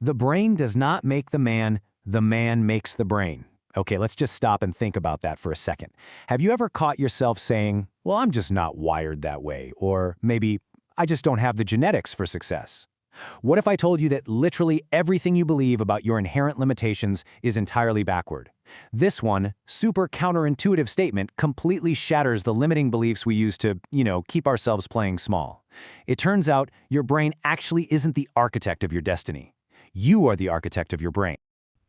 The brain does not make the man makes the brain. Okay, let's just stop and think about that for a second. Have you ever caught yourself saying, well, I'm just not wired that way, or maybe, I just don't have the genetics for success? What if I told you that literally everything you believe about your inherent limitations is entirely backward? This one, super counterintuitive statement completely shatters the limiting beliefs we use to, keep ourselves playing small. It turns out your brain actually isn't the architect of your destiny. You are the architect of your brain.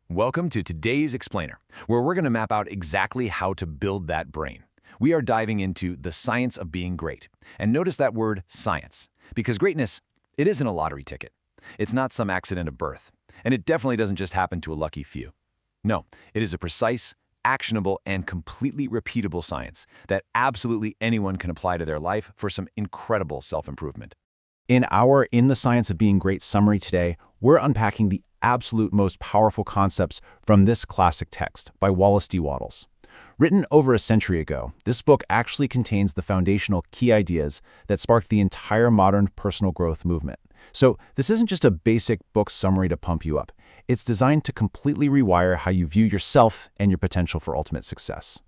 Welcome to today's Explainer, where we're going to map out exactly how to build that brain. We are diving into the science of being great. And notice that word science, because greatness, it isn't a lottery ticket. It's not some accident of birth, and it definitely doesn't just happen to a lucky few. No, it is a precise, actionable, and completely repeatable science that absolutely anyone can apply to their life for some incredible self-improvement. In our In the Science of Being Great summary today, we're unpacking the absolute most powerful concepts from this classic text by Wallace D. Wattles. Written over a century ago, this book actually contains the foundational key ideas that sparked the entire modern personal growth movement. So this isn't just a basic book summary to pump you up. It's designed to completely rewire how you view yourself and your potential for ultimate success.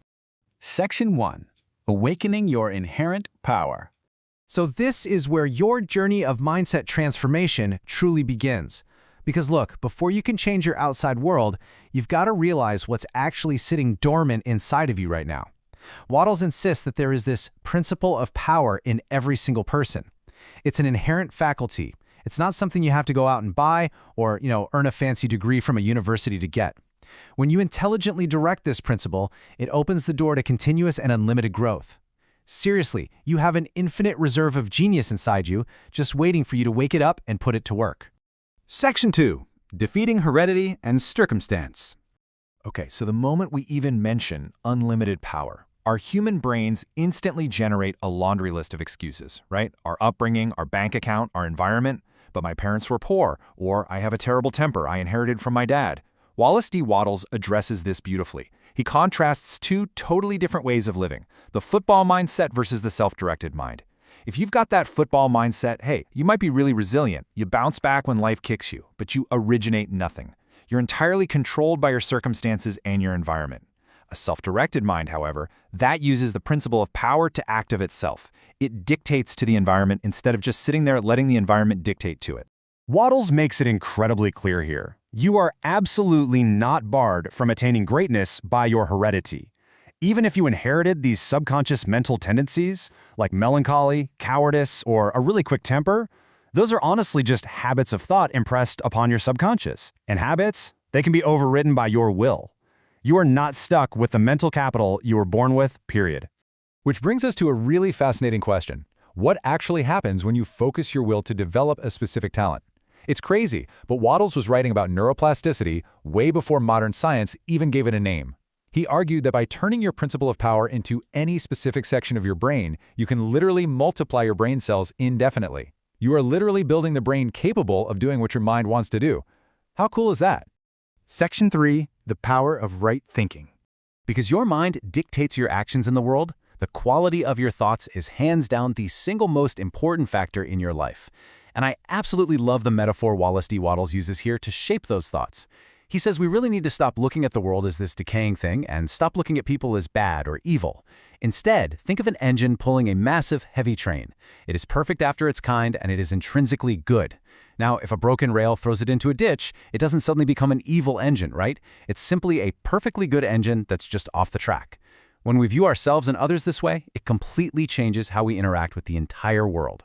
Section 1. Awakening Your Inherent Power. So this is where your journey of mindset transformation truly begins. Because look, before you can change your outside world, you've got to realize what's actually sitting dormant inside of you right now. Wattles insists that there is this principle of power in every single person. It's an inherent faculty. It's not something you have to go out and buy or, earn a fancy degree from a university to get. When you intelligently direct this principle, it opens the door to continuous and unlimited growth. Seriously, you have an infinite reserve of genius inside you, just waiting for you to wake it up and put it to work. Section 2. Defeating Heredity and Circumstance. Okay, so the moment we even mention unlimited power, our human brains instantly generate a laundry list of excuses, right? Our upbringing, our bank account, our environment. But my parents were poor, or I have a terrible temper I inherited from my dad. Wallace D. Wattles addresses this beautifully. He contrasts two totally different ways of living, the football mindset versus the self-directed mind. If you've got that football mindset, hey, you might be really resilient. You bounce back when life kicks you, but you originate nothing. You're entirely controlled by your circumstances and your environment. A self-directed mind, however, that uses the principle of power to act of itself. It dictates to the environment instead of just sitting there letting the environment dictate to it. Wattles makes it incredibly clear here. You are absolutely not barred from attaining greatness by your heredity. Even if you inherited these subconscious mental tendencies, like melancholy, cowardice, or a really quick temper, those are honestly just habits of thought impressed upon your subconscious. And habits, they can be overridden by your will. You are not stuck with the mental capital you were born with, period. Which brings us to a really fascinating question. What actually happens when you focus your will to develop a specific talent? It's crazy, but Wattles was writing about neuroplasticity way before modern science even gave it a name. He argued that by turning your principle of power into any specific section of your brain, you can literally multiply your brain cells indefinitely. You are literally building the brain capable of doing what your mind wants to do. How cool is that? Section 3. The Power of Right Thinking. Because your mind dictates your actions in the world, the quality of your thoughts is hands down the single most important factor in your life. And I absolutely love the metaphor Wallace D. Wattles uses here to shape those thoughts. He says we really need to stop looking at the world as this decaying thing and stop looking at people as bad or evil. Instead, think of an engine pulling a massive, heavy train. It is perfect after its kind, and it is intrinsically good. Now, if a broken rail throws it into a ditch, it doesn't suddenly become an evil engine, right? It's simply a perfectly good engine that's just off the track. When we view ourselves and others this way, it completely changes how we interact with the entire world.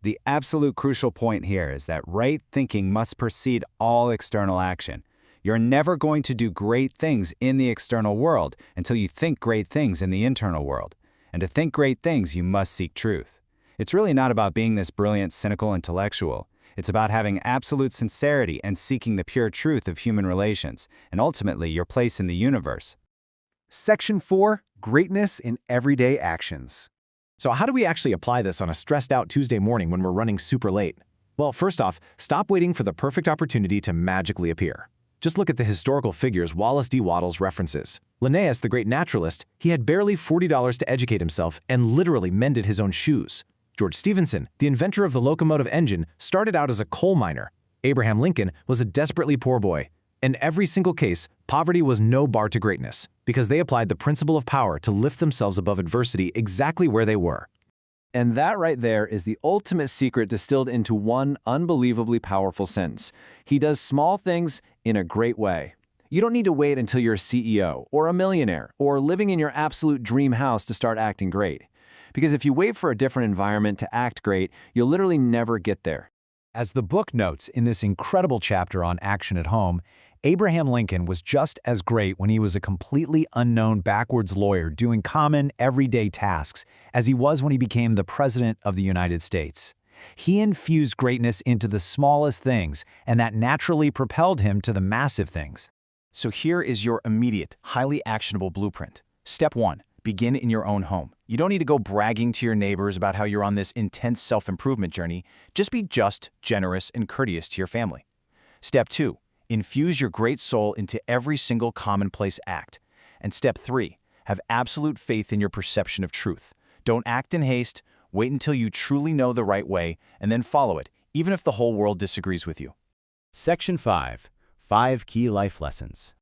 The absolute crucial point here is that right thinking must precede all external action. You're never going to do great things in the external world until you think great things in the internal world. And to think great things, you must seek truth. It's really not about being this brilliant, cynical intellectual. It's about having absolute sincerity and seeking the pure truth of human relations, and ultimately your place in the universe. Section 4. Greatness in Everyday Actions. So how do we actually apply this on a stressed out Tuesday morning when we're running super late? Well, first off, stop waiting for the perfect opportunity to magically appear. Just look at the historical figures Wallace D. Wattles references. Linnaeus, the great naturalist, he had barely $40 to educate himself and literally mended his own shoes. George Stephenson, the inventor of the locomotive engine, started out as a coal miner. Abraham Lincoln was a desperately poor boy. In every single case, poverty was no bar to greatness, because they applied the principle of power to lift themselves above adversity exactly where they were. And that right there is the ultimate secret distilled into one unbelievably powerful sentence. He does small things in a great way. You don't need to wait until you're a CEO or a millionaire or living in your absolute dream house to start acting great. Because if you wait for a different environment to act great, you'll literally never get there. As the book notes in this incredible chapter on action at home, Abraham Lincoln was just as great when he was a completely unknown backwards lawyer doing common, everyday tasks as he was when he became the President of the United States. He infused greatness into the smallest things, and that naturally propelled him to the massive things. So here is your immediate, highly actionable blueprint. Step 1. Begin in your own home. You don't need to go bragging to your neighbors about how you're on this intense self-improvement journey. Just be just, generous, and courteous to your family. Step 2. Infuse your great soul into every single commonplace act. And step 3. Have absolute faith in your perception of truth. Don't act in haste. Wait until you truly know the right way, and then follow it, even if the whole world disagrees with you. Section 5. 5 Key Life Lessons.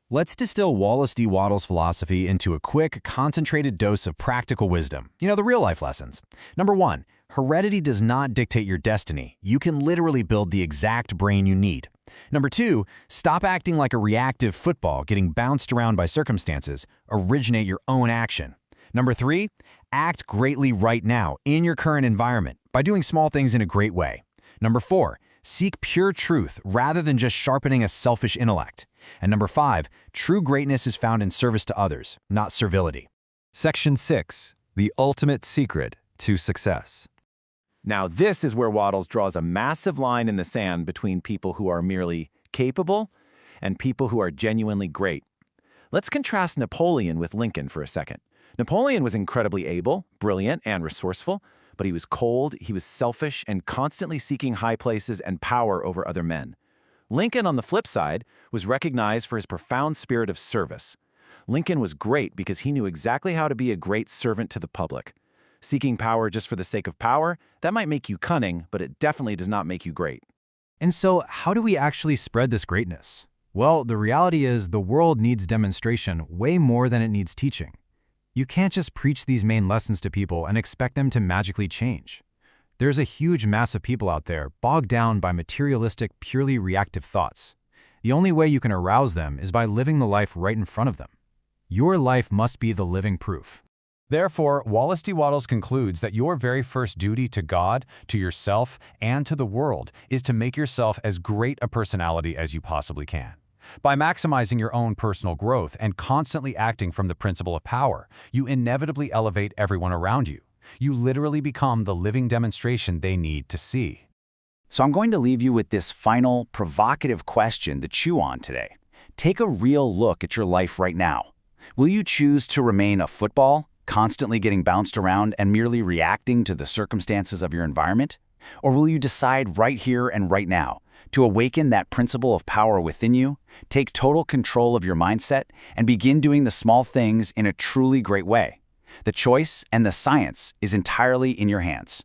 Let's distill Wallace D. Wattles' philosophy into a quick, concentrated dose of practical wisdom. The real-life lessons. Number 1, heredity does not dictate your destiny. You can literally build the exact brain you need. Number 2, stop acting like a reactive football getting bounced around by circumstances. Originate your own action. Number 3, act greatly right now in your current environment by doing small things in a great way. Number 4, seek pure truth rather than just sharpening a selfish intellect. And number 5, true greatness is found in service to others, not servility. Section 6. The ultimate secret to success. Now, this is where Wattles draws a massive line in the sand between people who are merely capable and people who are genuinely great. Let's contrast Napoleon with Lincoln for a second. Napoleon was incredibly able, brilliant, and resourceful, but he was cold, he was selfish, and constantly seeking high places and power over other men. Lincoln, on the flip side, was recognized for his profound spirit of service. Lincoln was great because he knew exactly how to be a great servant to the public. Seeking power just for the sake of power, that might make you cunning, but it definitely does not make you great. And so, how do we actually spread this greatness? Well, the reality is the world needs demonstration way more than it needs teaching. You can't just preach these main lessons to people and expect them to magically change. There's a huge mass of people out there bogged down by materialistic, purely reactive thoughts. The only way you can arouse them is by living the life right in front of them. Your life must be the living proof. Therefore, Wallace D. Wattles concludes that your very first duty to God, to yourself, and to the world is to make yourself as great a personality as you possibly can. By maximizing your own personal growth and constantly acting from the principle of power, you inevitably elevate everyone around you. You literally become the living demonstration they need to see. So I'm going to leave you with this final, provocative question to chew on today. Take a real look at your life right now. Will you choose to remain a football, constantly getting bounced around and merely reacting to the circumstances of your environment? Or will you decide right here and right now to awaken that principle of power within you, take total control of your mindset, and begin doing the small things in a truly great way? The choice and the science is entirely in your hands.